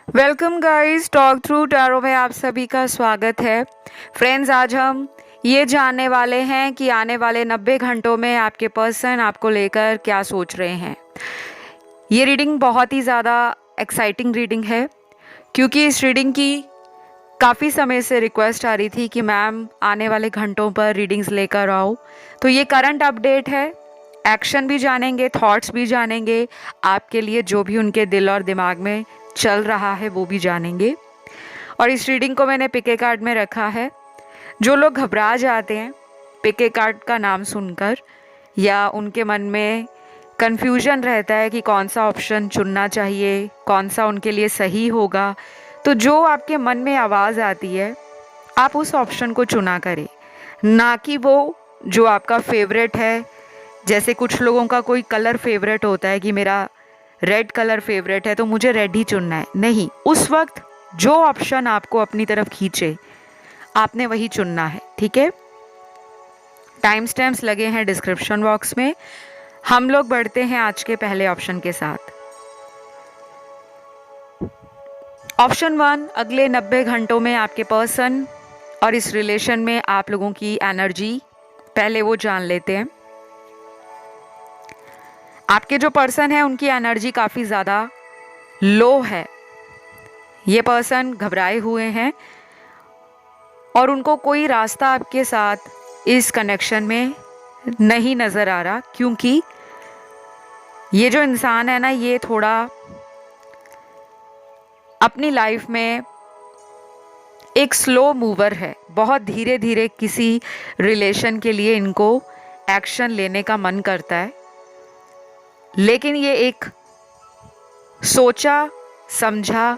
Welcome guys, talk through tarot में आप सभी का स्वागत है। फ्रेंड्स, आज हम ये जानने वाले हैं कि आने वाले 90 घंटों में आपके पर्सन आपको लेकर क्या सोच रहे हैं। ये रीडिंग बहुत ही ज़्यादा एक्साइटिंग रीडिंग है, क्योंकि इस रीडिंग की काफ़ी समय से रिक्वेस्ट आ रही थी कि मैम आने वाले घंटों पर रीडिंग्स लेकर आओ। तो ये करंट अपडेट है, एक्शन भी जानेंगे, थॉट्स भी जानेंगे, आपके लिए जो भी उनके दिल और दिमाग में चल रहा है वो भी जानेंगे। और इस रीडिंग को मैंने पिके कार्ड में रखा है। जो लोग घबरा जाते हैं पिके कार्ड का नाम सुनकर, या उनके मन में कन्फ्यूजन रहता है कि कौन सा ऑप्शन चुनना चाहिए, कौन सा उनके लिए सही होगा, तो जो आपके मन में आवाज़ आती है आप उस ऑप्शन को चुना करें, ना कि वो जो आपका फेवरेट है। जैसे कुछ लोगों का कोई कलर फेवरेट होता है कि मेरा रेड कलर फेवरेट है तो मुझे रेड ही चुनना है। नहीं, उस वक्त जो ऑप्शन आपको अपनी तरफ खींचे आपने वही चुनना है। ठीक है, टाइम स्टैम्प्स लगे हैं डिस्क्रिप्शन बॉक्स में। हम लोग बढ़ते हैं आज के पहले ऑप्शन के साथ। ऑप्शन 1, अगले 90 घंटों में आपके पर्सन और इस रिलेशन में आप लोगों की एनर्जी, पहले वो जान लेते हैं। आपके जो पर्सन है उनकी एनर्जी काफ़ी ज़्यादा लो है। ये पर्सन घबराए हुए हैं और उनको कोई रास्ता आपके साथ इस कनेक्शन में नहीं नज़र आ रहा, क्योंकि ये जो इंसान है ना, ये थोड़ा अपनी लाइफ में एक स्लो मूवर है। बहुत धीरे धीरे किसी रिलेशन के लिए इनको एक्शन लेने का मन करता है, लेकिन ये एक सोचा समझा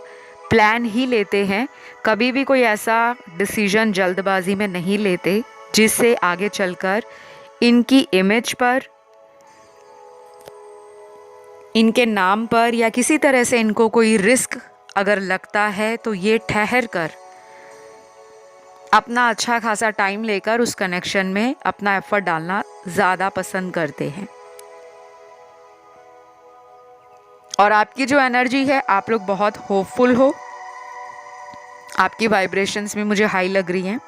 प्लान ही लेते हैं। कभी भी कोई ऐसा डिसीजन जल्दबाजी में नहीं लेते जिससे आगे चलकर इनकी इमेज पर, इनके नाम पर या किसी तरह से इनको कोई रिस्क अगर लगता है तो ये ठहर कर अपना अच्छा खासा टाइम लेकर उस कनेक्शन में अपना एफर्ट डालना ज़्यादा पसंद करते हैं। और आपकी जो एनर्जी है, आप लोग बहुत होपफुल हो, आपकी वाइब्रेशंस भी मुझे हाई लग रही हैं।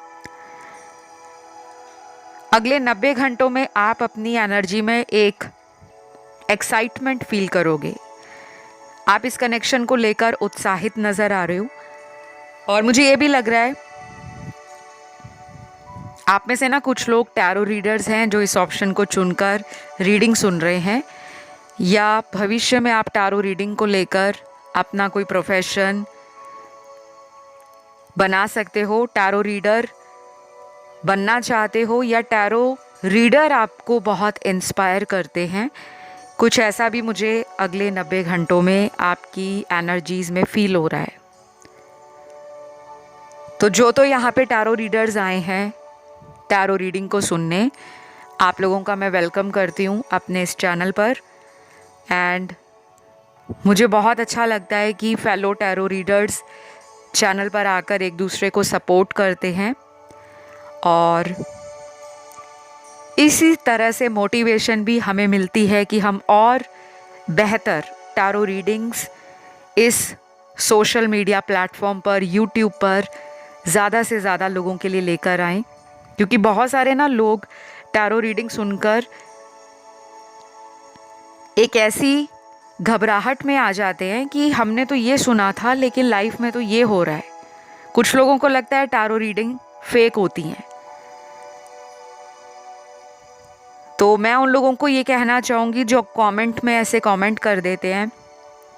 अगले 90 घंटों में आप अपनी एनर्जी में एक एक्साइटमेंट फील करोगे। आप इस कनेक्शन को लेकर उत्साहित नज़र आ रहे हो। और मुझे ये भी लग रहा है आप में से ना कुछ लोग टैरो रीडर्स हैं जो इस ऑप्शन को चुनकर रीडिंग सुन रहे हैं, या भविष्य में आप टैरो रीडिंग को लेकर अपना कोई प्रोफेशन बना सकते हो, टैरो रीडर बनना चाहते हो, या टैरो रीडर आपको बहुत इंस्पायर करते हैं। कुछ ऐसा भी मुझे अगले 90 घंटों में आपकी एनर्जीज़ में फील हो रहा है। तो जो तो यहाँ पे टैरो रीडर्स आए हैं टैरो रीडिंग को सुनने, आप लोगों का मैं वेलकम करती हूँ अपने इस चैनल पर। एंड मुझे बहुत अच्छा लगता है कि फेलो टैरो रीडर्स चैनल पर आकर एक दूसरे को सपोर्ट करते हैं, और इसी तरह से मोटिवेशन भी हमें मिलती है कि हम और बेहतर टैरो रीडिंग्स इस सोशल मीडिया प्लेटफॉर्म पर, यूट्यूब पर ज़्यादा से ज़्यादा लोगों के लिए लेकर आएं। क्योंकि बहुत सारे ना लोग टैरो रीडिंग सुनकर एक ऐसी घबराहट में आ जाते हैं कि हमने तो ये सुना था लेकिन लाइफ में तो ये हो रहा है। कुछ लोगों को लगता है टैरो रीडिंग फेक होती हैं। तो मैं उन लोगों को ये कहना चाहूँगी जो कमेंट में ऐसे कमेंट कर देते हैं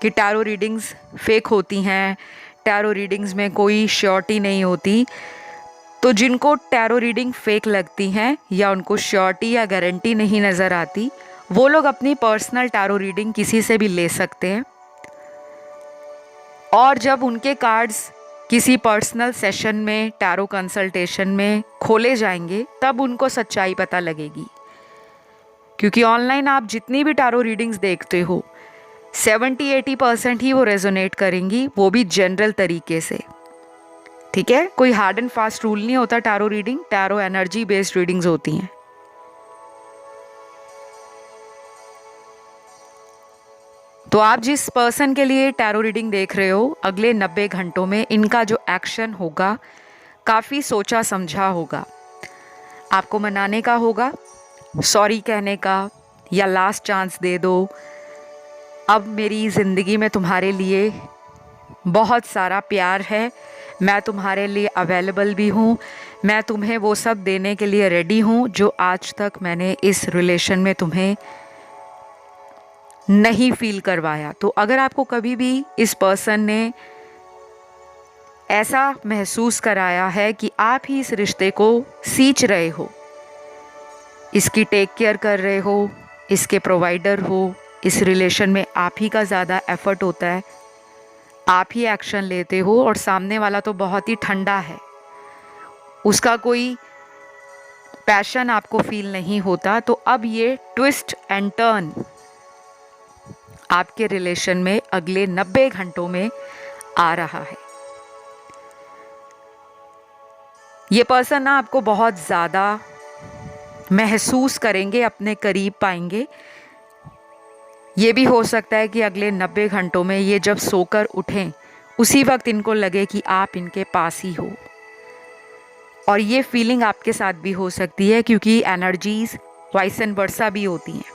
कि टैरो रीडिंग्स फेक होती हैं, टैरो रीडिंग्स में कोई श्योरिटी नहीं होती। तो जिनको टैरो रीडिंग फेक लगती हैं या उनको श्योरिटी या गारंटी नहीं नज़र आती, वो लोग अपनी पर्सनल टैरो रीडिंग किसी से भी ले सकते हैं। और जब उनके कार्ड्स किसी पर्सनल सेशन में, टैरो कंसल्टेशन में खोले जाएंगे, तब उनको सच्चाई पता लगेगी। क्योंकि ऑनलाइन आप जितनी भी टैरो रीडिंग्स देखते हो 70-80% ही वो रेजोनेट करेंगी, वो भी जनरल तरीके से। ठीक है, कोई हार्ड एंड फास्ट रूल नहीं होता tarot reading, tarot energy based readings होती हैं। तो आप जिस पर्सन के लिए टैरो रीडिंग देख रहे हो, अगले 90 घंटों में इनका जो एक्शन होगा काफ़ी सोचा समझा होगा। आपको मनाने का होगा, सॉरी कहने का, या लास्ट चांस दे दो, अब मेरी ज़िंदगी में तुम्हारे लिए बहुत सारा प्यार है, मैं तुम्हारे लिए अवेलेबल भी हूँ, मैं तुम्हें वो सब देने के लिए रेडी हूँ जो आज तक मैंने इस रिलेशन में तुम्हें नहीं फील करवाया। तो अगर आपको कभी भी इस पर्सन ने ऐसा महसूस कराया है कि आप ही इस रिश्ते को सींच रहे हो, इसकी टेक केयर कर रहे हो, इसके प्रोवाइडर हो, इस रिलेशन में आप ही का ज़्यादा एफर्ट होता है, आप ही एक्शन लेते हो और सामने वाला तो बहुत ही ठंडा है, उसका कोई पैशन आपको फील नहीं होता, तो अब ये ट्विस्ट एंड टर्न आपके रिलेशन में अगले 90 घंटों में आ रहा है। ये पर्सन ना आपको बहुत ज़्यादा महसूस करेंगे, अपने करीब पाएंगे। ये भी हो सकता है कि अगले 90 घंटों में ये जब सोकर उठें उसी वक्त इनको लगे कि आप इनके पास ही हो। और ये फीलिंग आपके साथ भी हो सकती है क्योंकि एनर्जीज वाइस एंड वर्सा भी होती हैं।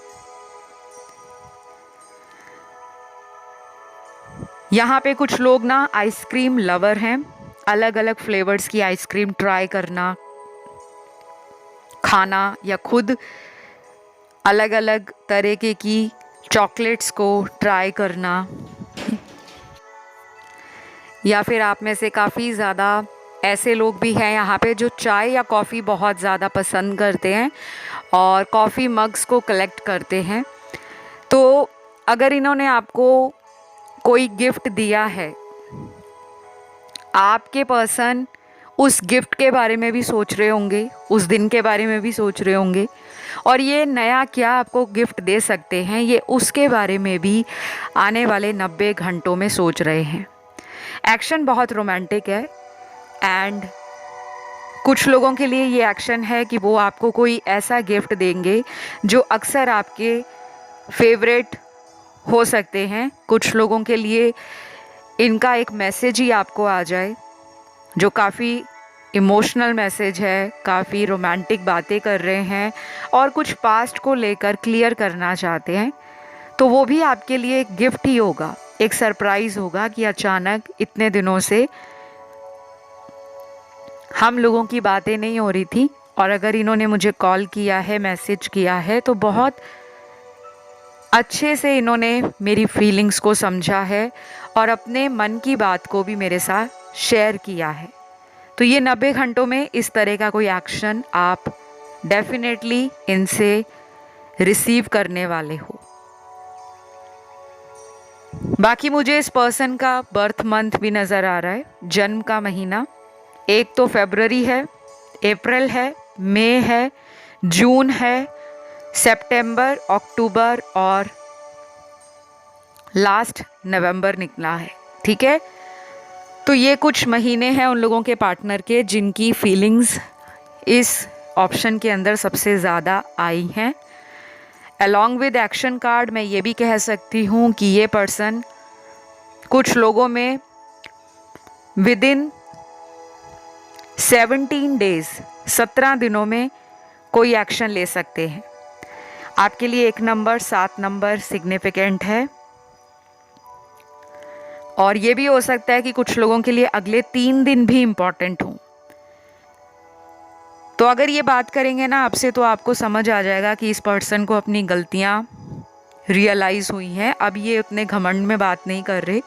यहाँ पे कुछ लोग ना आइसक्रीम लवर हैं, अलग अलग फ्लेवर्स की आइसक्रीम ट्राई करना, खाना, या खुद अलग अलग तरीके की चॉकलेट्स को ट्राई करना। या फिर आप में से काफ़ी ज़्यादा ऐसे लोग भी हैं यहाँ पे जो चाय या कॉफ़ी बहुत ज़्यादा पसंद करते हैं और कॉफ़ी मग्स को कलेक्ट करते हैं। तो अगर इन्होंने आपको कोई गिफ्ट दिया है, आपके पर्सन उस गिफ्ट के बारे में भी सोच रहे होंगे, उस दिन के बारे में भी सोच रहे होंगे, और ये नया क्या आपको गिफ्ट दे सकते हैं ये उसके बारे में भी आने वाले 90 घंटों में सोच रहे हैं। एक्शन बहुत रोमांटिक है एंड कुछ लोगों के लिए ये एक्शन है कि वो आपको कोई ऐसा गिफ्ट देंगे जो अक्सर आपके फेवरेट हो सकते हैं। कुछ लोगों के लिए इनका एक मैसेज ही आपको आ जाए जो काफ़ी इमोशनल मैसेज है, काफ़ी रोमांटिक बातें कर रहे हैं और कुछ पास्ट को लेकर क्लियर करना चाहते हैं, तो वो भी आपके लिए एक गिफ्ट ही होगा, एक सरप्राइज़ होगा कि अचानक इतने दिनों से हम लोगों की बातें नहीं हो रही थी और अगर इन्होंने मुझे कॉल किया है, मैसेज किया है, तो बहुत अच्छे से इन्होंने मेरी फीलिंग्स को समझा है और अपने मन की बात को भी मेरे साथ शेयर किया है। तो ये 90 घंटों में इस तरह का कोई एक्शन आप डेफिनेटली इनसे रिसीव करने वाले हो। बाकी मुझे इस पर्सन का बर्थ मंथ भी नज़र आ रहा है, जन्म का महीना। एक तो फरवरी है, अप्रैल है, मई है, जून है, सितंबर, अक्टूबर और लास्ट नवंबर निकला है। ठीक है, तो ये कुछ महीने हैं उन लोगों के पार्टनर के जिनकी फीलिंग्स इस ऑप्शन के अंदर सबसे ज़्यादा आई हैं। अलॉन्ग विद एक्शन कार्ड मैं ये भी कह सकती हूँ कि ये पर्सन कुछ लोगों में विद इन 17 डेज 17 दिनों में कोई एक्शन ले सकते हैं। आपके लिए 1 नंबर 7 नंबर सिग्निफिकेंट है और ये भी हो सकता है कि कुछ लोगों के लिए अगले 3 दिन भी इम्पॉर्टेंट हों। तो अगर ये बात करेंगे ना आपसे तो आपको समझ आ जाएगा कि इस पर्सन को अपनी गलतियाँ रियलाइज़ हुई हैं। अब ये उतने घमंड में बात नहीं कर रहे,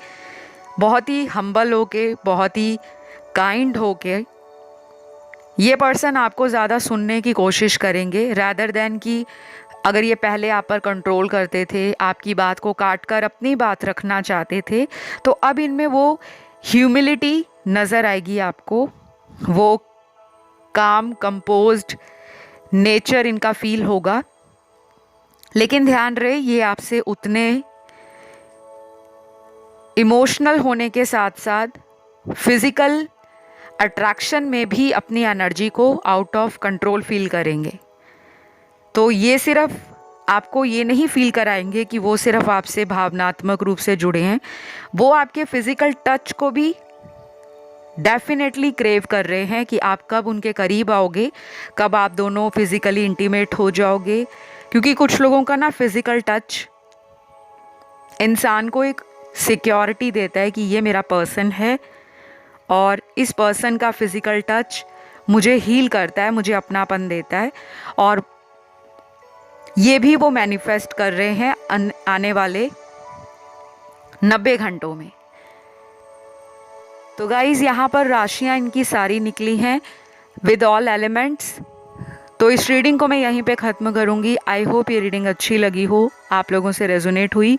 बहुत ही हम्बल होके, बहुत ही काइंड होके ये पर्सन आपको ज़्यादा सुनने की कोशिश करेंगे रैदर देन कि अगर ये पहले आप पर कंट्रोल करते थे, आपकी बात को काट कर अपनी बात रखना चाहते थे, तो अब इनमें वो ह्यूमिलिटी नज़र आएगी आपको, वो काम कंपोज्ड नेचर इनका फील होगा। लेकिन ध्यान रहे ये आपसे उतने इमोशनल होने के साथ साथ फिज़िकल अट्रैक्शन में भी अपनी एनर्जी को आउट ऑफ कंट्रोल फील करेंगे। तो ये सिर्फ आपको ये नहीं फील कराएंगे कि वो सिर्फ आपसे भावनात्मक रूप से जुड़े हैं, वो आपके फिजिकल टच को भी डेफिनेटली क्रेव कर रहे हैं कि आप कब उनके करीब आओगे, कब आप दोनों फिजिकली इंटीमेट हो जाओगे। क्योंकि कुछ लोगों का ना फिजिकल टच इंसान को एक सिक्योरिटी देता है कि ये मेरा पर्सन है और इस पर्सन का फिजिकल टच मुझे हील करता है, मुझे अपनापन देता है। और ये भी वो मैनिफेस्ट कर रहे हैं आने वाले 90 घंटों में। तो गाइज़, यहाँ पर राशियाँ इनकी सारी निकली हैं विद ऑल एलिमेंट्स। तो इस रीडिंग को मैं यहीं पे ख़त्म करूँगी। आई होप ये रीडिंग अच्छी लगी हो, आप लोगों से रेजोनेट हुई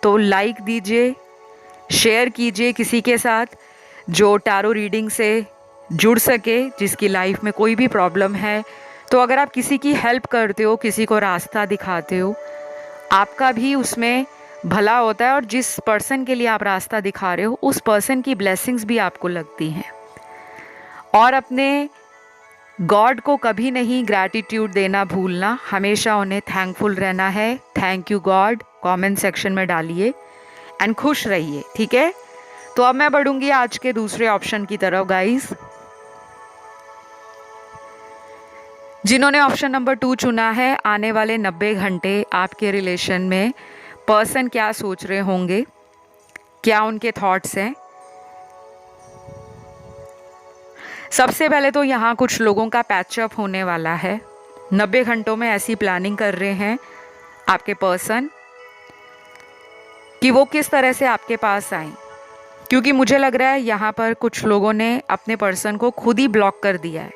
तो लाइक दीजिए, शेयर कीजिए किसी के साथ जो टैरो रीडिंग से जुड़ सके, जिसकी लाइफ में कोई भी प्रॉब्लम है। तो अगर आप किसी की हेल्प करते हो, किसी को रास्ता दिखाते हो, आपका भी उसमें भला होता है और जिस पर्सन के लिए आप रास्ता दिखा रहे हो उस पर्सन की ब्लेसिंग्स भी आपको लगती हैं। और अपने गॉड को कभी नहीं ग्रैटिट्यूड देना भूलना, हमेशा उन्हें थैंकफुल रहना है। Thank you God comment section में डालिए एंड खुश रहिए, ठीक है। तो अब मैं बढ़ूंगी आज के दूसरे ऑप्शन की तरफ गाइस। जिन्होंने ऑप्शन नंबर 2 चुना है, आने वाले 90 घंटे आपके रिलेशन में पर्सन क्या सोच रहे होंगे, क्या उनके थॉट्स हैं। सबसे पहले तो यहाँ कुछ लोगों का पैचअप होने वाला है। 90 घंटों में ऐसी प्लानिंग कर रहे हैं आपके पर्सन कि वो किस तरह से आपके पास आए। क्योंकि मुझे लग रहा है यहाँ पर कुछ लोगों ने अपने पर्सन को खुद ही ब्लॉक कर दिया है,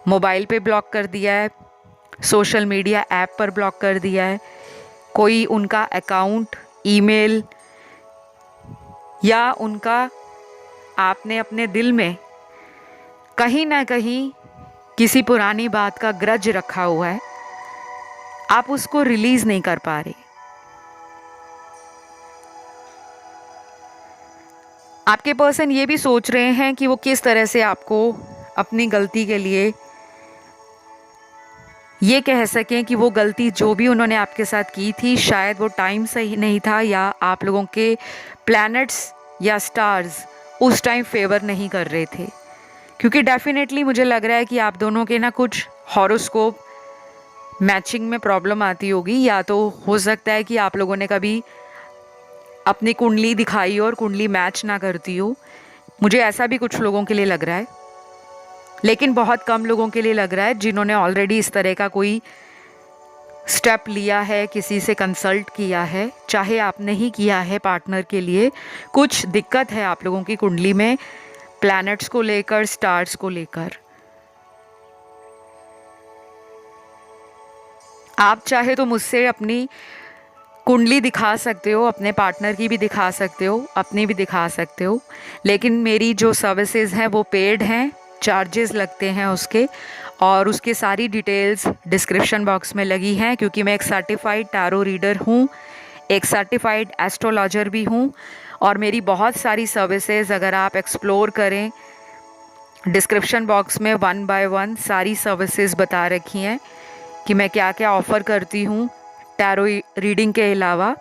मोबाइल पे ब्लॉक कर दिया है, सोशल मीडिया ऐप पर ब्लॉक कर दिया है, कोई उनका अकाउंट, ईमेल या उनका आपने अपने दिल में कहीं ना कहीं किसी पुरानी बात का ग्रज रखा हुआ है, आप उसको रिलीज नहीं कर पा रहे। आपके पर्सन ये भी सोच रहे हैं कि वो किस तरह से आपको अपनी गलती के लिए ये कह सकें कि वो गलती जो भी उन्होंने आपके साथ की थी, शायद वो टाइम सही नहीं था या आप लोगों के प्लैनेट्स या स्टार्स उस टाइम फेवर नहीं कर रहे थे। क्योंकि डेफिनेटली मुझे लग रहा है कि आप दोनों के ना कुछ हॉरोस्कोप मैचिंग में प्रॉब्लम आती होगी, या तो हो सकता है कि आप लोगों ने कभी अपनी कुंडली दिखाई और कुंडली मैच ना करती हो। मुझे ऐसा भी कुछ लोगों के लिए लग रहा है, लेकिन बहुत कम लोगों के लिए लग रहा है जिन्होंने ऑलरेडी इस तरह का कोई स्टेप लिया है, किसी से कंसल्ट किया है। चाहे आप नहीं किया है पार्टनर के लिए, कुछ दिक्कत है आप लोगों की कुंडली में प्लैनेट्स को लेकर, स्टार्स को लेकर। आप चाहे तो मुझसे अपनी कुंडली दिखा सकते हो, अपने पार्टनर की भी दिखा सकते हो, अपनी भी दिखा सकते हो, लेकिन मेरी जो सर्विसेज हैं वो पेड हैं, चार्जेस लगते हैं उसके, और उसके सारी डिटेल्स डिस्क्रिप्शन बॉक्स में लगी हैं। क्योंकि मैं एक सर्टिफाइड टैरो रीडर हूँ, एक सर्टिफाइड एस्ट्रोलॉजर भी हूँ, और मेरी बहुत सारी सर्विसेज अगर आप एक्सप्लोर करें, डिस्क्रिप्शन बॉक्स में 1 बाय 1 सारी सर्विसेज बता रखी हैं कि मैं क्या क्या ऑफ़र करती हूँ टैरो रीडिंग के अलावा।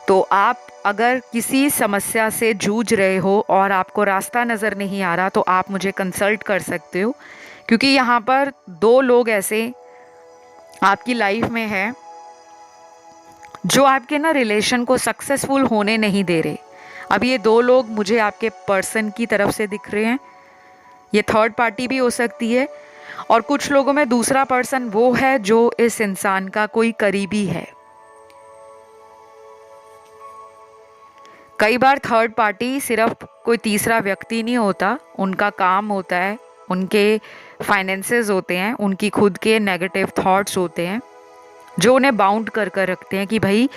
तो आप अगर किसी समस्या से जूझ रहे हो और आपको रास्ता नज़र नहीं आ रहा, तो आप मुझे कंसल्ट कर सकते हो। क्योंकि यहाँ पर 2 लोग ऐसे आपकी लाइफ में हैं जो आपके ना रिलेशन को सक्सेसफुल होने नहीं दे रहे। अब ये 2 लोग मुझे आपके पर्सन की तरफ से दिख रहे हैं, ये थर्ड पार्टी भी हो सकती है, और कुछ लोगों में दूसरा पर्सन वो है जो इस इंसान का कोई करीबी है। कई बार थर्ड पार्टी सिर्फ कोई तीसरा व्यक्ति नहीं होता, उनका काम होता है, उनके फाइनेंसेस होते हैं, उनकी खुद के नेगेटिव थॉट्स होते हैं जो उन्हें बाउंड कर कर रखते हैं कि भाई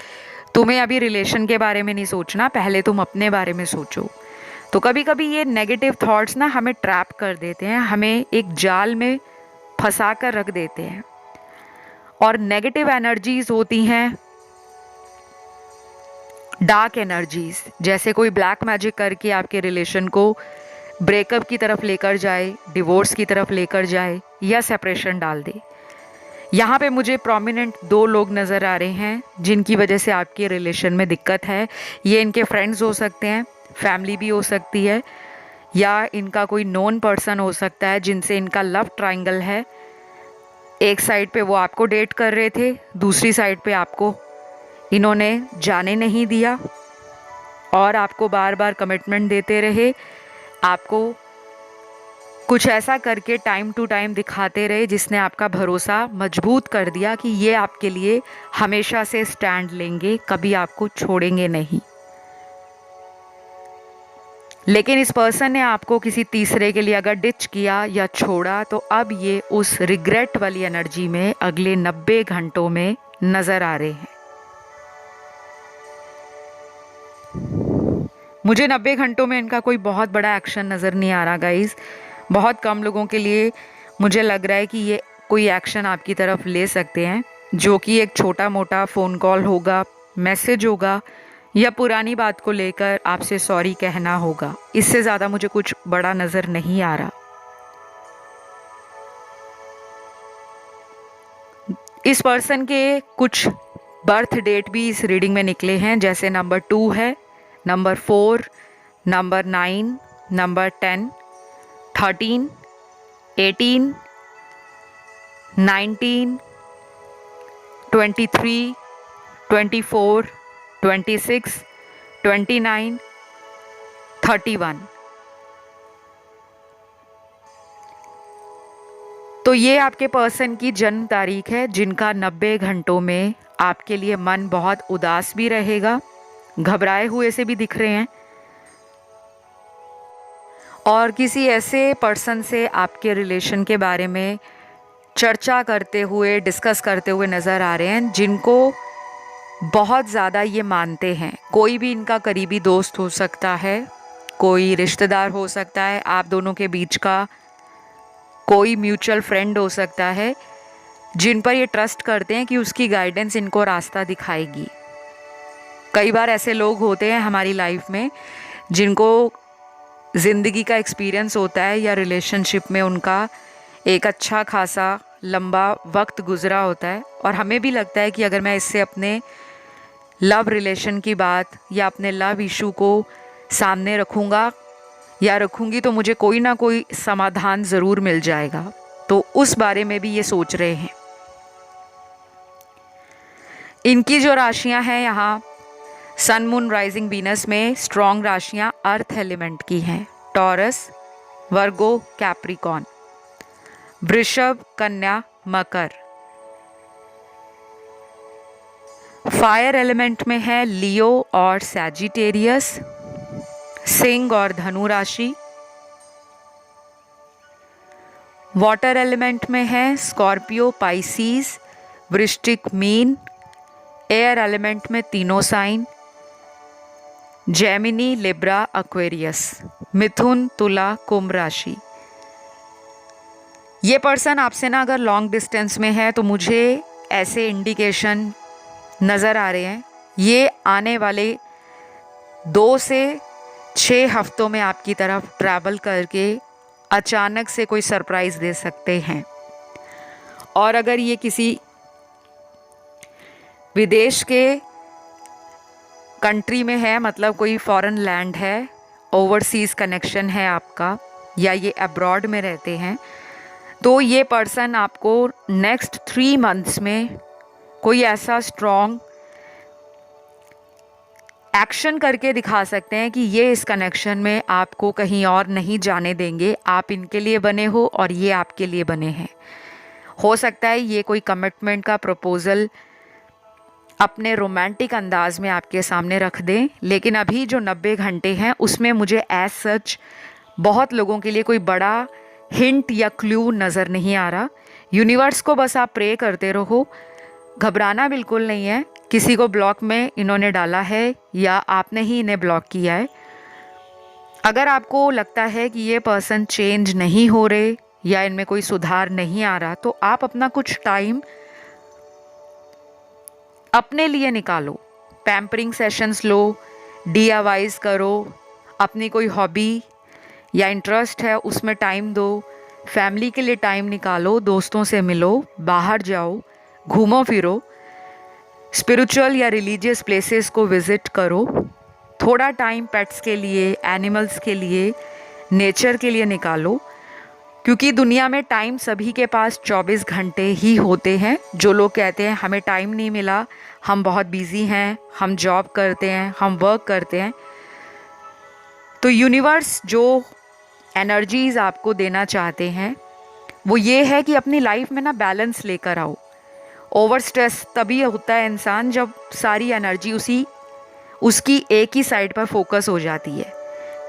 तुम्हें अभी रिलेशन के बारे में नहीं सोचना, पहले तुम अपने बारे में सोचो। तो कभी कभी ये नेगेटिव थॉट्स ना हमें ट्रैप कर देते हैं, हमें एक जाल में फंसा कर रख देते हैं। और नेगेटिव एनर्जीज होती हैं डार्क एनर्जीज, जैसे कोई ब्लैक मैजिक करके आपके रिलेशन को ब्रेकअप की तरफ लेकर जाए, डिवोर्स की तरफ लेकर जाए या सेपरेशन डाल दे। यहाँ पे मुझे प्रोमिनेंट 2 लोग नज़र आ रहे हैं जिनकी वजह से आपके रिलेशन में दिक्कत है। ये इनके फ्रेंड्स हो सकते हैं, फैमिली भी हो सकती है, या इनका कोई नोन पर्सन हो सकता है जिनसे इनका लव ट्रायंगल है। एक साइड पे वो आपको डेट कर रहे थे, दूसरी साइड पे आपको इन्होंने जाने नहीं दिया और आपको बार बार कमिटमेंट देते रहे, आपको कुछ ऐसा करके टाइम टू टाइम दिखाते रहे जिसने आपका भरोसा मजबूत कर दिया कि ये आपके लिए हमेशा से स्टैंड लेंगे, कभी आपको छोड़ेंगे नहीं। लेकिन इस पर्सन ने आपको किसी तीसरे के लिए अगर डिच किया या छोड़ा तो अब ये उस रिग्रेट वाली एनर्जी में अगले 90 घंटों में नज़र आ रहे हैं। मुझे 90 घंटों में इनका कोई बहुत बड़ा एक्शन नज़र नहीं आ रहा गाइज़। बहुत कम लोगों के लिए मुझे लग रहा है कि ये कोई एक्शन आपकी तरफ ले सकते हैं, जो कि एक छोटा मोटा फ़ोन कॉल होगा, मैसेज होगा, या पुरानी बात को लेकर आपसे सॉरी कहना होगा। इससे ज़्यादा मुझे कुछ बड़ा नज़र नहीं आ रहा। इस पर्सन के कुछ बर्थ डेट भी इस रीडिंग में निकले हैं, जैसे नंबर 2 है, नंबर 4, नंबर 9, नंबर 10, 13, 18, 19, 23, 24, 26, 29, 31। तो ये आपके पर्सन की जन्म तारीख है जिनका 90 घंटों में आपके लिए मन बहुत उदास भी रहेगा, घबराए हुए से भी दिख रहे हैं, और किसी ऐसे पर्सन से आपके रिलेशन के बारे में चर्चा करते हुए, डिस्कस करते हुए नज़र आ रहे हैं जिनको बहुत ज़्यादा ये मानते हैं। कोई भी इनका करीबी दोस्त हो सकता है, कोई रिश्तेदार हो सकता है, आप दोनों के बीच का कोई म्यूचुअल फ्रेंड हो सकता है, जिन पर ये ट्रस्ट करते हैं कि उसकी गाइडेंस इनको रास्ता दिखाएगी। कई बार ऐसे लोग होते हैं हमारी लाइफ में जिनको ज़िंदगी का एक्सपीरियंस होता है या रिलेशनशिप में उनका एक अच्छा खासा लंबा वक्त गुजरा होता है, और हमें भी लगता है कि अगर मैं इससे अपने लव रिलेशन की बात या अपने लव इशू को सामने रखूँगा या रखूँगी तो मुझे कोई ना कोई समाधान ज़रूर मिल जाएगा। तो उस बारे में भी ये सोच रहे हैं। इनकी जो राशियां हैं यहाँ सन मून राइजिंग वीनस में स्ट्रॉन्ग राशियां अर्थ एलिमेंट की हैं। टॉरस, वर्गो, कैप्रिकॉन, वृषभ, कन्या, मकर। फायर एलिमेंट में है लियो और सैजिटेरियस, सिंह और धनु राशि। वाटर एलिमेंट में है स्कॉर्पियो, पाइसीज, वृश्चिक, मीन। एयर एलिमेंट में तीनों साइन जेमिनी, लिब्रा, एक्वेरियस। मिथुन, तुला, कुंभ राशि। ये पर्सन आपसे ना अगर लॉन्ग डिस्टेंस में है तो मुझे ऐसे इंडिकेशन नज़र आ रहे हैं ये आने वाले 2 से 6 हफ्तों में आपकी तरफ ट्रैवल करके अचानक से कोई सरप्राइज़ दे सकते हैं। और अगर ये किसी विदेश के कंट्री में है, मतलब कोई फॉरेन लैंड है, ओवरसीज़ कनेक्शन है आपका, या ये अब्रॉड में रहते हैं, तो ये पर्सन आपको नेक्स्ट 3 मंथ्स में कोई ऐसा स्ट्रॉन्ग एक्शन करके दिखा सकते हैं कि ये इस कनेक्शन में आपको कहीं और नहीं जाने देंगे। आप इनके लिए बने हो और ये आपके लिए बने हैं। हो सकता है ये कोई कमिटमेंट का प्रपोज़ल अपने रोमांटिक अंदाज में आपके सामने रख दें, लेकिन अभी जो 90 घंटे हैं उसमें मुझे एज सच बहुत लोगों के लिए कोई बड़ा हिंट या क्लू नज़र नहीं आ रहा। यूनिवर्स को बस आप प्रे करते रहो, घबराना बिल्कुल नहीं है। किसी को ब्लॉक में इन्होंने डाला है या आपने ही इन्हें ब्लॉक किया है। अगर आपको लगता है कि ये पर्सन चेंज नहीं हो रहे या इनमें कोई सुधार नहीं आ रहा, तो आप अपना कुछ टाइम अपने लिए निकालो, पैम्परिंग सेशंस लो, DIYs करो, अपनी कोई हॉबी या इंटरेस्ट है उसमें टाइम दो, फैमिली के लिए टाइम निकालो, दोस्तों से मिलो, बाहर जाओ, घूमो फिरो, स्पिरिचुअल या रिलीजियस प्लेसेस को विज़िट करो, थोड़ा टाइम पेट्स के लिए, एनिमल्स के लिए, नेचर के लिए निकालो, क्योंकि दुनिया में टाइम सभी के पास 24 घंटे ही होते हैं। जो लोग कहते हैं हमें टाइम नहीं मिला, हम बहुत बिजी हैं, हम जॉब करते हैं, हम वर्क करते हैं, तो यूनिवर्स जो एनर्जीज़ आपको देना चाहते हैं वो ये है कि अपनी लाइफ में ना बैलेंस लेकर आओ। ओवर स्ट्रेस तभी होता है इंसान जब सारी एनर्जी उसकी एक ही साइड पर फोकस हो जाती है,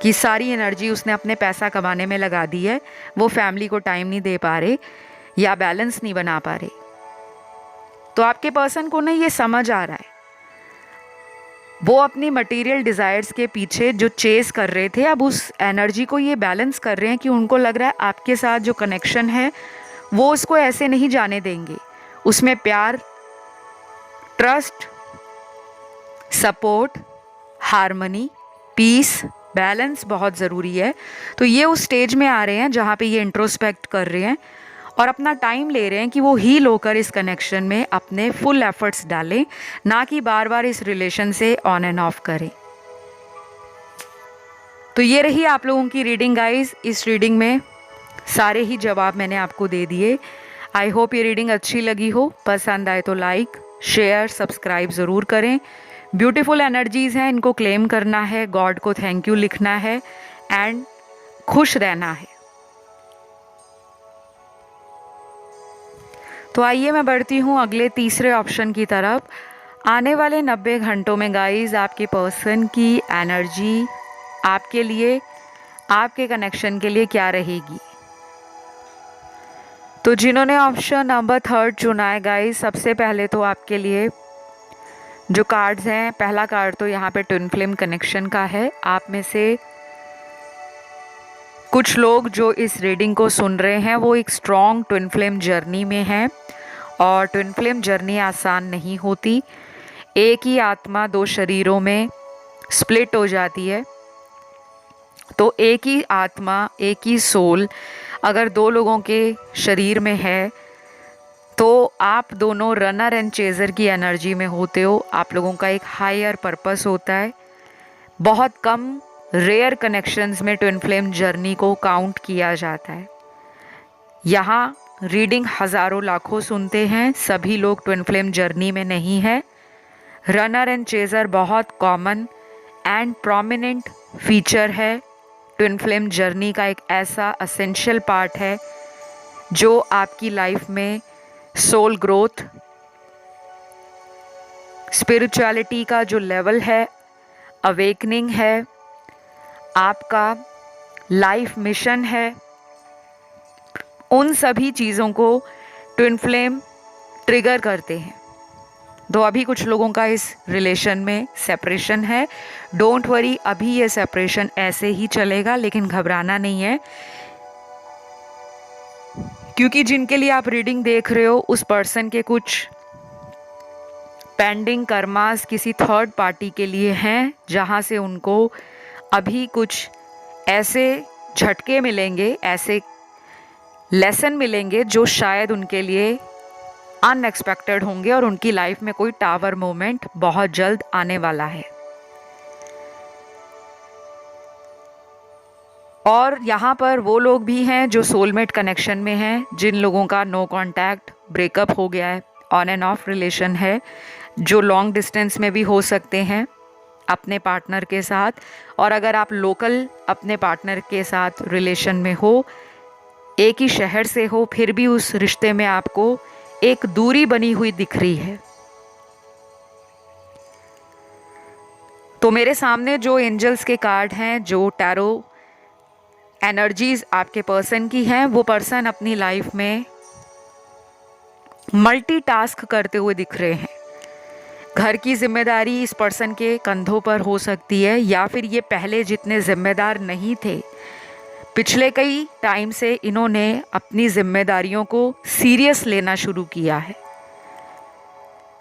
कि सारी एनर्जी उसने अपने पैसा कमाने में लगा दी है, वो फैमिली को टाइम नहीं दे पा रहे या बैलेंस नहीं बना पा रहे। तो आपके पर्सन को ना ये समझ आ रहा है, वो अपनी मटेरियल डिज़ायर्स के पीछे जो चेस कर रहे थे, अब उस एनर्जी को ये बैलेंस कर रहे हैं कि उनको लग रहा है आपके साथ जो कनेक्शन है वो उसको ऐसे नहीं जाने देंगे, उसमें प्यार, trust, support, harmony, peace, balance बहुत ज़रूरी है। तो ये उस स्टेज में आ रहे हैं जहाँ पे ये इंट्रोस्पेक्ट कर रहे हैं और अपना टाइम ले रहे हैं कि वो हील होकर इस कनेक्शन में अपने फुल एफर्ट्स डालें, ना कि बार बार इस रिलेशन से ऑन एंड ऑफ करें। तो ये रही आप लोगों की रीडिंग गाइस। इस रीडिंग में सारे ही जवाब मैंने आपको दे दिए। आई होप ये रीडिंग अच्छी लगी हो। पसंद आए तो लाइक, शेयर, सब्सक्राइब ज़रूर करें। ब्यूटीफुल एनर्जीज़ हैं, इनको क्लेम करना है, गॉड को थैंक यू लिखना है एंड खुश रहना है। तो आइए मैं बढ़ती हूँ अगले तीसरे ऑप्शन की तरफ। आने वाले 90 घंटों में गाइस आपके पर्सन की एनर्जी आपके लिए, आपके कनेक्शन के लिए क्या रहेगी। तो जिन्होंने ऑप्शन नंबर 3 चुना है गाइस, सबसे पहले तो आपके लिए जो कार्ड्स हैं, पहला कार्ड तो यहाँ पे ट्विन फ्लेम कनेक्शन का है। आप में से कुछ लोग जो इस रीडिंग को सुन रहे हैं वो एक स्ट्रॉन्ग ट्विन फ्लेम जर्नी में हैं और ट्विन फ्लेम जर्नी आसान नहीं होती। एक ही आत्मा 2 शरीरों में स्प्लिट हो जाती है, तो एक ही आत्मा, एक ही सोल अगर 2 लोगों के शरीर में है तो आप दोनों रनर एंड चेज़र की एनर्जी में होते हो। आप लोगों का एक हायर पर्पस होता है। बहुत कम रेयर कनेक्शंस में ट्विन फ्लेम जर्नी को काउंट किया जाता है। यहाँ रीडिंग हज़ारों लाखों सुनते हैं, सभी लोग ट्विन फ्लेम जर्नी में नहीं है। रनर एंड चेज़र बहुत कॉमन एंड प्रोमिनेंट फीचर है। ट्विन फ्लेम जर्नी का एक ऐसा असेंशियल पार्ट है जो आपकी लाइफ में सोल ग्रोथ, स्पिरिचुअलिटी का जो लेवल है, अवेकनिंग है, आपका लाइफ मिशन है, उन सभी चीज़ों को ट्विन फ्लेम ट्रिगर करते हैं। तो अभी कुछ लोगों का इस रिलेशन में सेपरेशन है। डोंट वरी, अभी ये सेपरेशन ऐसे ही चलेगा, लेकिन घबराना नहीं है, क्योंकि जिनके लिए आप रीडिंग देख रहे हो उस पर्सन के कुछ पेंडिंग कर्मास किसी थर्ड पार्टी के लिए हैं, जहाँ से उनको अभी कुछ ऐसे झटके मिलेंगे, ऐसे लेसन मिलेंगे जो शायद उनके लिए अनएक्सपेक्टेड होंगे और उनकी लाइफ में कोई टावर मोमेंट बहुत जल्द आने वाला है। और यहाँ पर वो लोग भी हैं जो सोलमेट कनेक्शन में हैं, जिन लोगों का नो कांटेक्ट, ब्रेकअप हो गया है, ऑन एंड ऑफ रिलेशन है, जो लॉन्ग डिस्टेंस में भी हो सकते हैं अपने पार्टनर के साथ। और अगर आप लोकल अपने पार्टनर के साथ रिलेशन में हो, एक ही शहर से हो, फिर भी उस रिश्ते में आपको एक दूरी बनी हुई दिख रही है। तो मेरे सामने जो एंजल्स के कार्ड हैं, जो टैरो एनर्जीज आपके पर्सन की हैं, वो पर्सन अपनी लाइफ में मल्टीटास्क करते हुए दिख रहे हैं। घर की जिम्मेदारी इस पर्सन के कंधों पर हो सकती है, या फिर ये पहले जितने जिम्मेदार नहीं थे, पिछले कई टाइम से इन्होंने अपनी जिम्मेदारियों को सीरियस लेना शुरू किया है।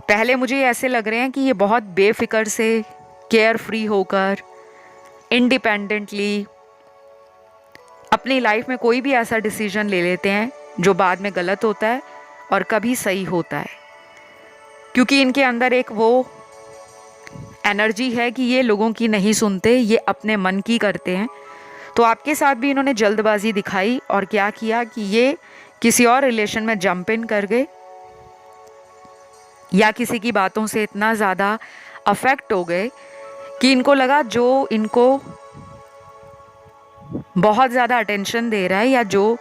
पहले मुझे ऐसे लग रहे हैं कि ये बहुत बेफिक्र से, केयर फ्री होकर, इंडिपेंडेंटली अपनी लाइफ में कोई भी ऐसा डिसीजन ले लेते हैं जो बाद में गलत होता है और कभी सही होता है, क्योंकि इनके अंदर एक वो एनर्जी है कि ये लोगों की नहीं सुनते, ये अपने मन की करते हैं। तो आपके साथ भी इन्होंने जल्दबाजी दिखाई और क्या किया कि ये किसी और रिलेशन में जंप इन कर गए, या किसी की बातों से इतना ज़्यादा अफेक्ट हो गए कि इनको लगा जो इनको बहुत ज़्यादा अटेंशन दे रहा है या जो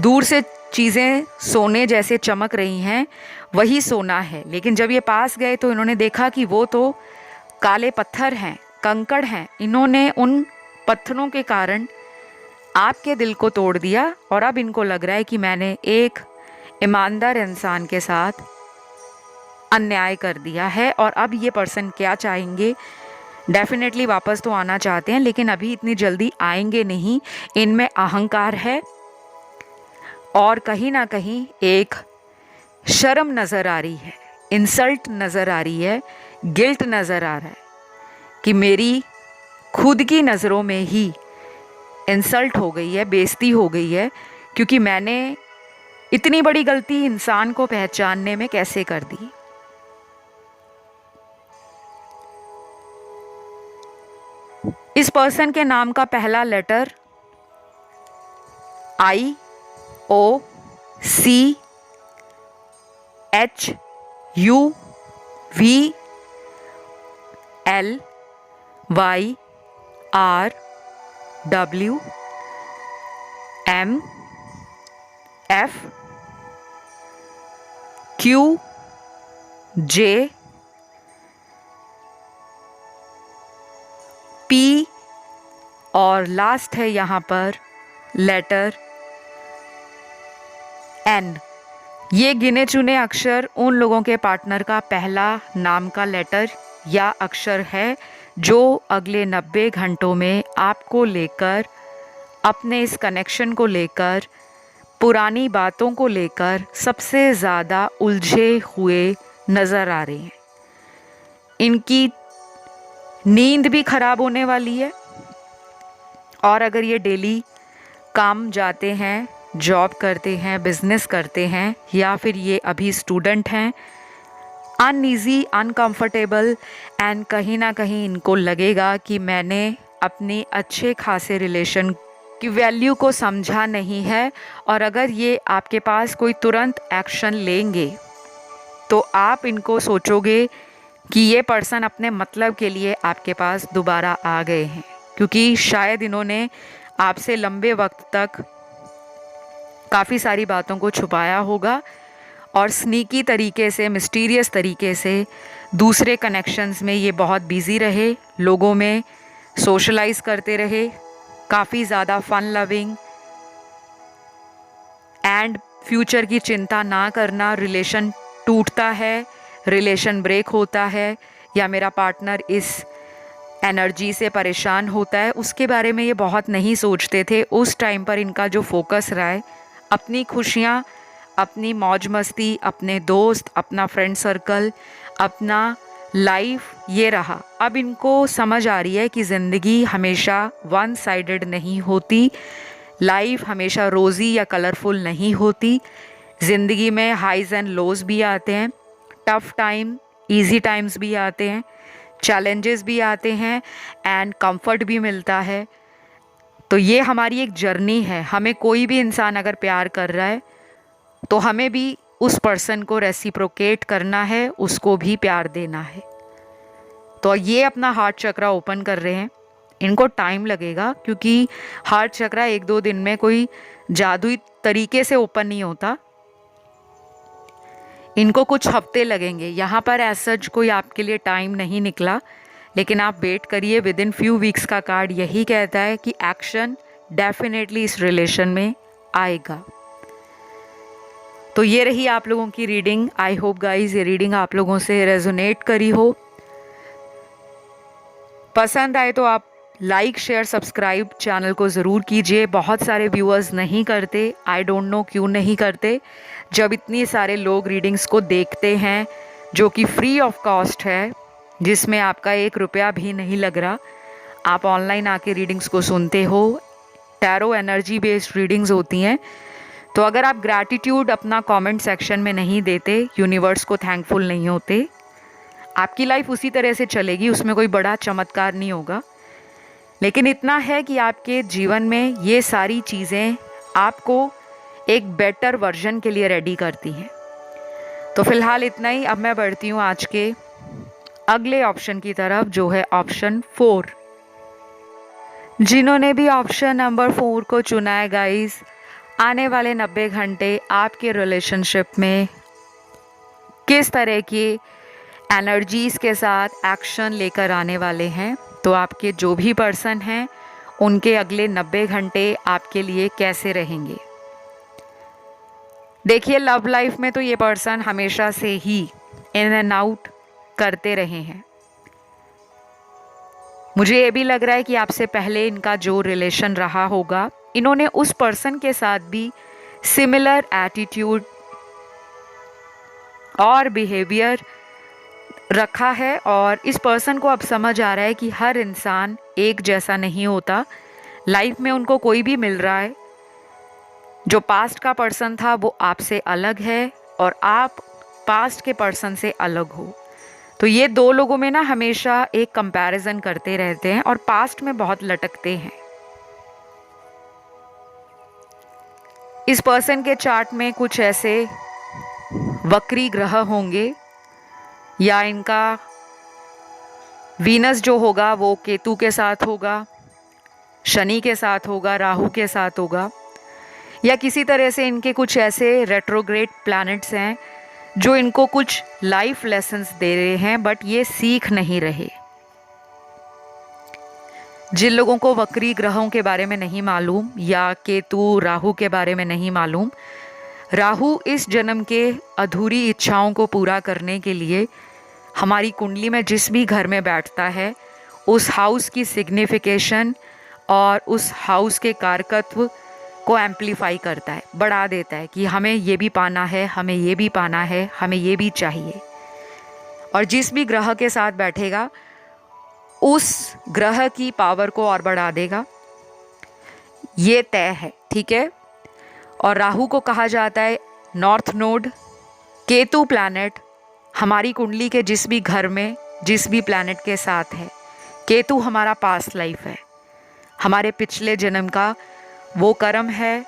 दूर से चीज़ें सोने जैसे चमक रही हैं वही सोना है। लेकिन जब ये पास गए तो इन्होंने देखा कि वो तो काले पत्थर हैं, कंकड़ हैं। इन्होंने उन पत्थरों के कारण आपके दिल को तोड़ दिया और अब इनको लग रहा है कि मैंने एक ईमानदार इंसान के साथ अन्याय कर दिया है। और अब ये पर्सन क्या चाहेंगे, डेफिनेटली वापस तो आना चाहते हैं लेकिन अभी इतनी जल्दी आएंगे नहीं। इनमें अहंकार है और कहीं ना कहीं एक शर्म नज़र आ रही है, इंसल्ट नज़र आ रही है, गिल्ट नज़र आ रहा है कि मेरी खुद की नज़रों में ही इंसल्ट हो गई है, बेइज्जती हो गई है, क्योंकि मैंने इतनी बड़ी गलती इंसान को पहचानने में कैसे कर दी। इस पर्सन के नाम का पहला लेटर IOCHYL RWMFQJ P और लास्ट है यहाँ पर लेटर N। ये गिने चुने अक्षर उन लोगों के पार्टनर का पहला नाम का लेटर या अक्षर है जो अगले 90 घंटों में आपको लेकर, अपने इस कनेक्शन को लेकर, पुरानी बातों को लेकर सबसे ज़्यादा उलझे हुए नज़र आ रहे हैं। इनकी नींद भी ख़राब होने वाली है और अगर ये डेली काम जाते हैं, जॉब करते हैं, बिजनेस करते हैं या फिर ये अभी स्टूडेंट हैं, अनईजी, अनकंफर्टेबल एंड कहीं ना कहीं इनको लगेगा कि मैंने अपने अच्छे खासे रिलेशन की वैल्यू को समझा नहीं है। और अगर ये आपके पास कोई तुरंत एक्शन लेंगे तो आप इनको सोचोगे कि ये पर्सन अपने मतलब के लिए आपके पास दोबारा आ गए हैं, क्योंकि शायद इन्होंने आपसे लंबे वक्त तक काफ़ी सारी बातों को छुपाया होगा और स्नीकी तरीके से, मिस्टीरियस तरीके से दूसरे कनेक्शंस में ये बहुत बिज़ी रहे, लोगों में सोशलाइज करते रहे, काफ़ी ज़्यादा फन लविंग एंड फ्यूचर की चिंता ना करना। रिलेशन टूटता है, रिलेशन ब्रेक होता है या मेरा पार्टनर इस एनर्जी से परेशान होता है, उसके बारे में ये बहुत नहीं सोचते थे। उस टाइम पर इनका जो फोकस रहा है अपनी खुशियाँ, अपनी मौज मस्ती, अपने दोस्त, अपना फ्रेंड सर्कल, अपना लाइफ, ये रहा। अब इनको समझ आ रही है कि ज़िंदगी हमेशा वन साइडेड नहीं होती, लाइफ हमेशा रोज़ी या कलरफुल नहीं होती। ज़िंदगी में हाइज़ एंड लोज़ भी आते हैं, टफ़ टाइम, इजी टाइम्स भी आते हैं, चैलेंजेस भी आते हैं एंड कंफर्ट भी मिलता है। तो ये हमारी एक जर्नी है। हमें कोई भी इंसान अगर प्यार कर रहा है तो हमें भी उस पर्सन को रेसिप्रोकेट करना है, उसको भी प्यार देना है। तो ये अपना हार्ट चक्रा ओपन कर रहे हैं। इनको टाइम लगेगा क्योंकि हार्ट चक्रा 1-2 दिन में कोई जादुई तरीके से ओपन नहीं होता, इनको कुछ हफ्ते लगेंगे। यहाँ पर ऐसा कोई आपके लिए टाइम नहीं निकला, लेकिन आप वेट करिए, विद इन फ्यू वीक्स का कार्ड यही कहता है कि एक्शन डेफिनेटली इस रिलेशन में आएगा। तो ये रही आप लोगों की रीडिंग। आई होप गाइज ये रीडिंग आप लोगों से रेजोनेट करी हो। पसंद आए तो आप लाइक, शेयर, सब्सक्राइब चैनल को ज़रूर कीजिए। बहुत सारे व्यूअर्स नहीं करते, आई डोंट नो क्यों नहीं करते। जब इतनी सारे लोग रीडिंग्स को देखते हैं जो कि फ्री ऑफ कॉस्ट है, जिसमें आपका 1 रुपया भी नहीं लग रहा, आप ऑनलाइन आके रीडिंग्स को सुनते हो टैरो एनर्जी बेस्ड रीडिंग्स होती हैं। तो अगर आप ग्रैटिट्यूड अपना कमेंट सेक्शन में नहीं देते, यूनिवर्स को थैंकफुल नहीं होते, आपकी लाइफ उसी तरह से चलेगी, उसमें कोई बड़ा चमत्कार नहीं होगा। लेकिन इतना है कि आपके जीवन में ये सारी चीज़ें आपको एक बेटर वर्जन के लिए रेडी करती हैं। तो फिलहाल इतना ही। अब मैं बढ़ती हूँ आज के अगले ऑप्शन की तरफ, जो है ऑप्शन 4। जिन्होंने भी ऑप्शन नंबर 4 को चुना है गाइस, आने वाले 90 घंटे आपके रिलेशनशिप में किस तरह की एनर्जीज़ के साथ एक्शन लेकर आने वाले हैं। तो आपके जो भी पर्सन हैं उनके अगले 90 घंटे आपके लिए कैसे रहेंगे। देखिए, लव लाइफ में तो ये पर्सन हमेशा से ही इन एंड आउट करते रहे हैं। मुझे ये भी लग रहा है कि आपसे पहले इनका जो रिलेशन रहा होगा, इन्होंने उस पर्सन के साथ भी सिमिलर एटीट्यूड और बिहेवियर रखा है। और इस पर्सन को अब समझ आ रहा है कि हर इंसान एक जैसा नहीं होता। लाइफ में उनको कोई भी मिल रहा है, जो पास्ट का पर्सन था वो आपसे अलग है और आप पास्ट के पर्सन से अलग हो। तो ये दो लोगों में ना हमेशा एक कंपैरिजन करते रहते हैं और पास्ट में बहुत लटकते हैं। इस पर्सन के चार्ट में कुछ ऐसे वक्री ग्रह होंगे, या इनका वीनस जो होगा वो केतु के साथ होगा, शनि के साथ होगा, राहु के साथ होगा, या किसी तरह से इनके कुछ ऐसे रेट्रोग्रेड प्लैनेट्स हैं जो इनको कुछ लाइफ लेसन्स दे रहे हैं, बट ये सीख नहीं रहे। जिन लोगों को वक्री ग्रहों के बारे में नहीं मालूम या केतु राहु के बारे में नहीं मालूम, राहु इस जन्म के अधूरी इच्छाओं को पूरा करने के लिए हमारी कुंडली में जिस भी घर में बैठता है, उस हाउस की सिग्निफिकेशन और उस हाउस के कारकत्व को एम्प्लीफाई करता है, बढ़ा देता है कि हमें ये भी पाना है, हमें ये भी पाना है, हमें ये भी चाहिए। और जिस भी ग्रह के साथ बैठेगा उस ग्रह की पावर को और बढ़ा देगा, ये तय है, ठीक है। और राहु को कहा जाता है नॉर्थ नोड। केतु प्लैनेट हमारी कुंडली के जिस भी घर में जिस भी प्लैनेट के साथ है, केतु हमारा पास्ट लाइफ है, हमारे पिछले जन्म का वो कर्म है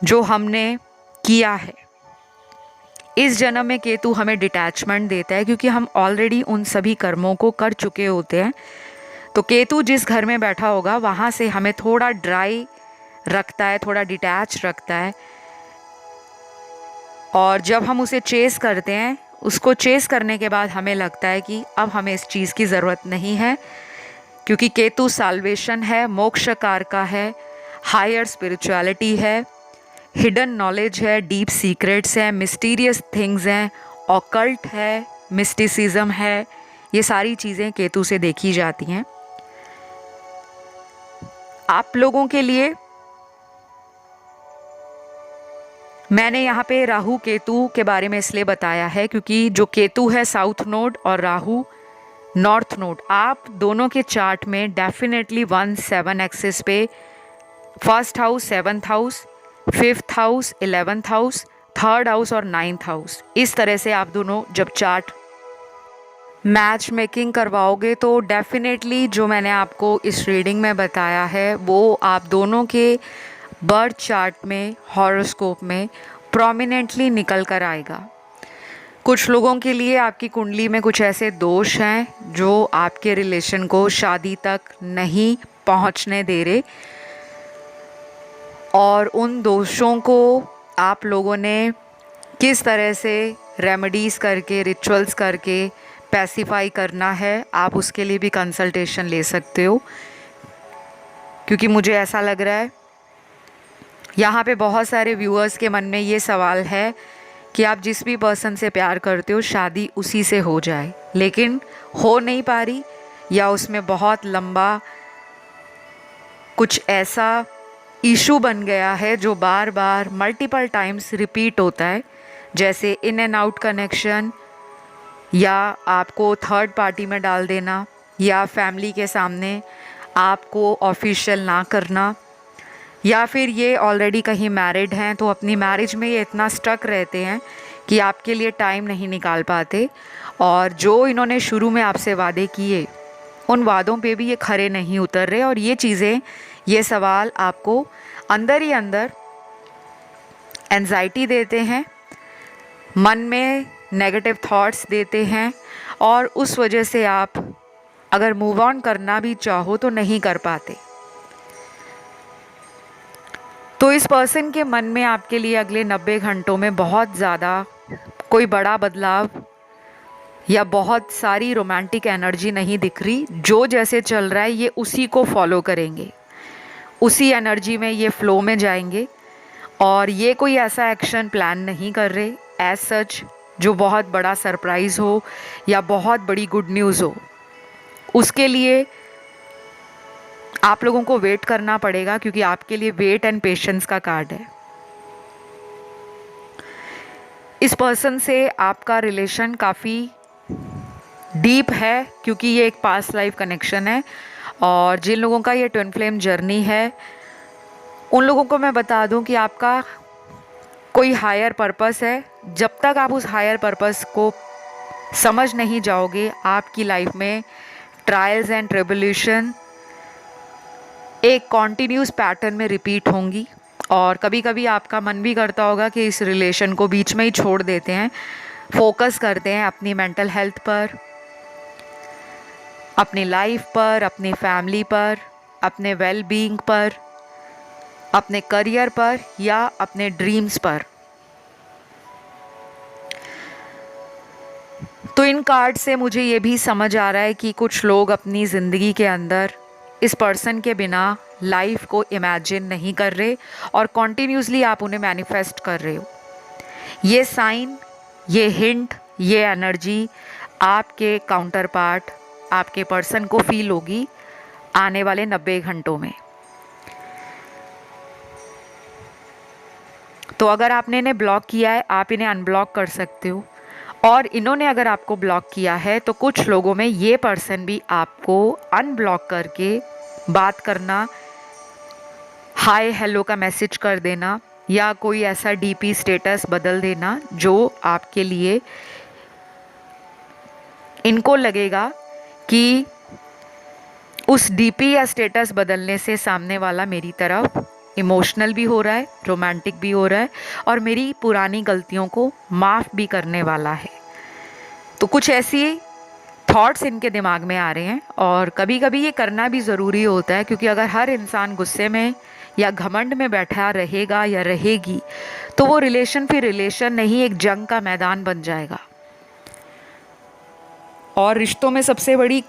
जो हमने किया है। इस जन्म में केतु हमें डिटैचमेंट देता है क्योंकि हम ऑलरेडी उन सभी कर्मों को कर चुके होते हैं। तो केतु जिस घर में बैठा होगा वहाँ से हमें थोड़ा ड्राई रखता है, थोड़ा डिटैच रखता है। और जब हम उसे चेस करते हैं, उसको चेस करने के बाद हमें लगता है कि अब हमें इस चीज़ की ज़रूरत नहीं है, क्योंकि केतु साल्वेशन है, मोक्ष कारका है, हायर स्पिरिचुअलिटी है, हिडन नॉलेज है, डीप सीक्रेट्स हैं, मिस्टीरियस थिंग्स हैं, ऑकल्ट है, मिस्टिसिज्म है। ये सारी चीज़ें केतु से देखी जाती हैं। आप लोगों के लिए मैंने यहाँ पे राहु केतु के बारे में इसलिए बताया है क्योंकि जो केतु है साउथ नोड और राहु नॉर्थ नोड, आप दोनों के चार्ट में डेफिनेटली 1-7 एक्सिस पे first house, 7th house, 5th house, 11th house, 3rd house और 9th हाउस, इस तरह से आप दोनों जब चार्ट मैच मेकिंग करवाओगे तो डेफिनेटली जो मैंने आपको इस रीडिंग में बताया है वो आप दोनों के बर्थ चार्ट में, हॉरोस्कोप में प्रोमिनेंटली निकल कर आएगा। कुछ लोगों के लिए आपकी कुंडली में कुछ ऐसे दोष हैं जो आपके रिलेशन को शादी तक नहीं पहुंचने दे रहे, और उन दोषों को आप लोगों ने किस तरह से रेमेडीज़ करके, रिचुअल्स करके पैसिफाई करना है, आप उसके लिए भी कंसल्टेशन ले सकते हो। क्योंकि मुझे ऐसा लग रहा है यहाँ पे बहुत सारे व्यूअर्स के मन में ये सवाल है कि आप जिस भी पर्सन से प्यार करते हो शादी उसी से हो जाए, लेकिन हो नहीं पा रही, या उसमें बहुत लंबा कुछ ऐसा इशू बन गया है जो बार बार मल्टीपल टाइम्स रिपीट होता है, जैसे इन एंड आउट कनेक्शन, या आपको थर्ड पार्टी में डाल देना, या फैमिली के सामने आपको ऑफिशियल ना करना। या फिर ये ऑलरेडी कहीं मैरिड हैं तो अपनी मैरिज में ये इतना स्टक रहते हैं कि आपके लिए टाइम नहीं निकाल पाते, और जो इन्होंने शुरू में आपसे वादे किए उन वादों पे भी ये खरे नहीं उतर रहे, और ये चीज़ें, ये सवाल आपको अंदर ही अंदर एंजाइटी देते हैं, मन में नेगेटिव थॉट्स देते हैं, और उस वजह से आप अगर मूव ऑन करना भी चाहो तो नहीं कर पाते। तो इस पर्सन के मन में आपके लिए अगले 90 घंटों में बहुत ज़्यादा कोई बड़ा बदलाव या बहुत सारी रोमांटिक एनर्जी नहीं दिख रही। जो जैसे चल रहा है ये उसी को फॉलो करेंगे, उसी एनर्जी में ये फ्लो में जाएंगे, और ये कोई ऐसा एक्शन प्लान नहीं कर रहे एज सच जो बहुत बड़ा सरप्राइज़ हो या बहुत बड़ी गुड न्यूज़ हो। उसके लिए आप लोगों को वेट करना पड़ेगा, क्योंकि आपके लिए वेट एंड पेशेंस का कार्ड है। इस पर्सन से आपका रिलेशन काफ़ी डीप है, क्योंकि ये एक पास्ट लाइफ कनेक्शन है, और जिन लोगों का ये ट्विन फ्लेम जर्नी है उन लोगों को मैं बता दूं कि आपका कोई हायर पर्पस है। जब तक आप उस हायर पर्पस को समझ नहीं जाओगे, आपकी लाइफ में ट्रायल्स एंड ट्रिब्यूलेशन एक कॉन्टिन्यूस पैटर्न में रिपीट होंगी, और कभी कभी आपका मन भी करता होगा कि इस रिलेशन को बीच में ही छोड़ देते हैं, फोकस करते हैं अपनी मेंटल हेल्थ पर, अपनी लाइफ पर, अपनी फैमिली पर, अपने वेल बीइंग पर, अपने करियर पर या अपने ड्रीम्स पर। तो इन कार्ड से मुझे ये भी समझ आ रहा है कि कुछ लोग अपनी ज़िंदगी के अंदर इस पर्सन के बिना लाइफ को इमेजिन नहीं कर रहे, और कॉन्टीन्यूसली आप उन्हें मैनिफेस्ट कर रहे हो। ये साइन, ये हिंट, ये एनर्जी आपके काउंटर पार्ट, आपके पर्सन को फील होगी आने वाले 90 घंटों में। तो अगर आपने इन्हें ब्लॉक किया है, आप इन्हें अनब्लॉक कर सकते हो, और इन्होंने अगर आपको ब्लॉक किया है तो कुछ लोगों में ये पर्सन भी आपको अनब्लॉक करके बात करना, हाय हेलो का मैसेज कर देना, या कोई ऐसा डीपी स्टेटस बदल देना जो आपके लिए इनको लगेगा कि उस डीपी या स्टेटस बदलने से सामने वाला मेरी तरफ इमोशनल भी हो रहा है, रोमांटिक भी हो रहा है, और मेरी पुरानी गलतियों को माफ़ भी करने वाला है। तो कुछ ऐसी थॉट्स इनके दिमाग में आ रहे हैं, और कभी कभी ये करना भी ज़रूरी होता है, क्योंकि अगर हर इंसान गुस्से में या घमंड में बैठा रहेगा या रहेगी तो वो रिलेशन फिर रिलेशन नहीं, एक जंग का मैदान बन जाएगा। और रिश्तों में सबसे बड़ी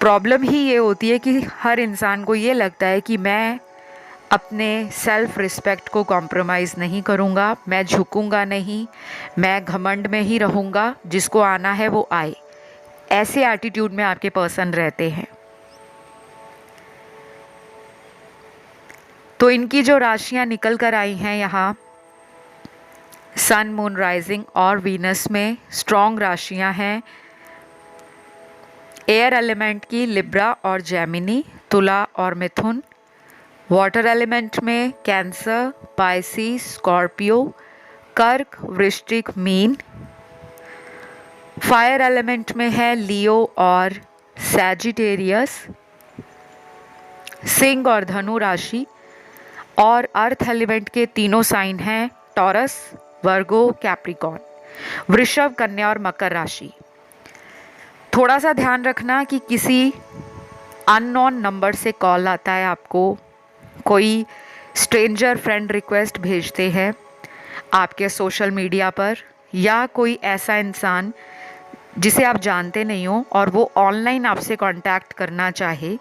प्रॉब्लम ही ये होती है कि हर इंसान को ये लगता है कि मैं अपने सेल्फ रिस्पेक्ट को कॉम्प्रोमाइज़ नहीं करूँगा, मैं झुकूँगा नहीं, मैं घमंड में ही रहूँगा, जिसको आना है वो आए। ऐसे एटीट्यूड में आपके पर्सन रहते हैं। तो इनकी जो राशियाँ निकल कर आई हैं यहाँ, सन, मून, राइजिंग और वीनस में स्ट्रॉन्ग राशियाँ हैं। एयर एलिमेंट की लिब्रा और जेमिनी, तुला और मिथुन। वाटर एलिमेंट में कैंसर, पाइसिस, स्कॉर्पियो, कर्क, वृश्चिक, मीन। फायर एलिमेंट में है लियो और सैजिटेरियस, सिंह और धनु राशि। और अर्थ एलिमेंट के तीनों साइन हैं टॉरस, वर्गो, कैप्रिकॉर्न। वृषभ, कन्या और मकर राशि। थोड़ा सा ध्यान रखना कि किसी अननोन नंबर से कॉल आता है आपको, कोई स्ट्रेंजर फ्रेंड रिक्वेस्ट भेजते हैं आपके सोशल मीडिया पर, या कोई ऐसा इंसान जिसे आप जानते नहीं हो और वो ऑनलाइन आपसे कांटेक्ट करना चाहे।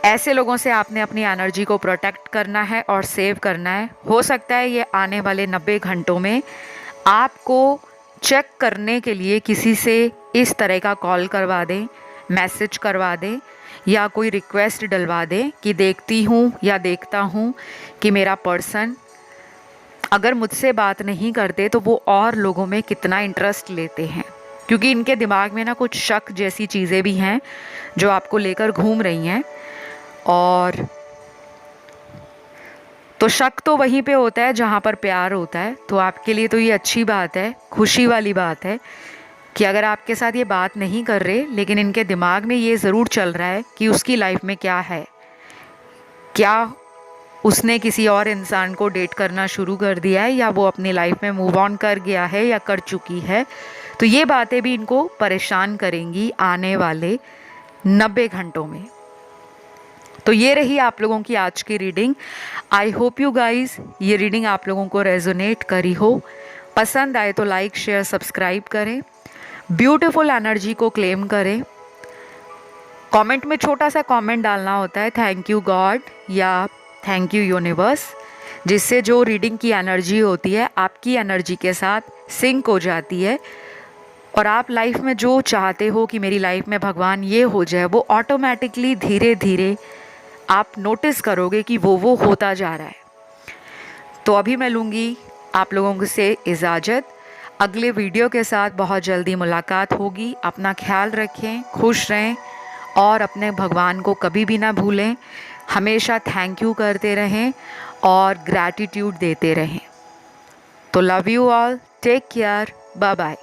ऐसे लोगों से आपने अपनी एनर्जी को प्रोटेक्ट करना है और सेव करना है। हो सकता है ये आने वाले 90 घंटों में आपको चेक करने के लिए किसी से इस तरह का कॉल करवा दें, मैसेज करवा दें, या कोई रिक्वेस्ट डलवा दें कि देखती हूँ या देखता हूँ कि मेरा पर्सन अगर मुझसे बात नहीं करते तो वो और लोगों में कितना इंटरेस्ट लेते हैं, क्योंकि इनके दिमाग में ना कुछ शक जैसी चीज़ें भी हैं जो आपको लेकर घूम रही हैं। और तो शक तो वहीं पे होता है जहाँ पर प्यार होता है। तो आपके लिए तो ये अच्छी बात है, खुशी वाली बात है कि अगर आपके साथ ये बात नहीं कर रहे, लेकिन इनके दिमाग में ये ज़रूर चल रहा है कि उसकी लाइफ में क्या है, क्या उसने किसी और इंसान को डेट करना शुरू कर दिया है, या वो अपनी लाइफ में मूव ऑन कर गया है या कर चुकी है। तो ये बातें भी इनको परेशान करेंगी आने वाले 90 घंटों में। तो ये रही आप लोगों की आज की reading. I hope you guys ये रीडिंग आप लोगों को रेजोनेट करी हो। पसंद आए तो लाइक शेयर सब्सक्राइब करें, ब्यूटीफुल एनर्जी को क्लेम करें। कमेंट में छोटा सा कमेंट डालना होता है, थैंक यू गॉड या थैंक यू यूनिवर्स, जिससे जो रीडिंग की एनर्जी होती है आपकी एनर्जी के साथ सिंक हो जाती है और आप लाइफ में जो चाहते हो कि मेरी लाइफ में भगवान ये हो जाए, वो ऑटोमेटिकली धीरे धीरे आप नोटिस करोगे कि वो होता जा रहा है। तो अभी मैं लूँगी आप लोगों से इजाज़त। अगले वीडियो के साथ बहुत जल्दी मुलाकात होगी। अपना ख्याल रखें, खुश रहें और अपने भगवान को कभी भी ना भूलें। हमेशा थैंक यू करते रहें और ग्रैटिट्यूड देते रहें। तो love you all, take care, bye bye.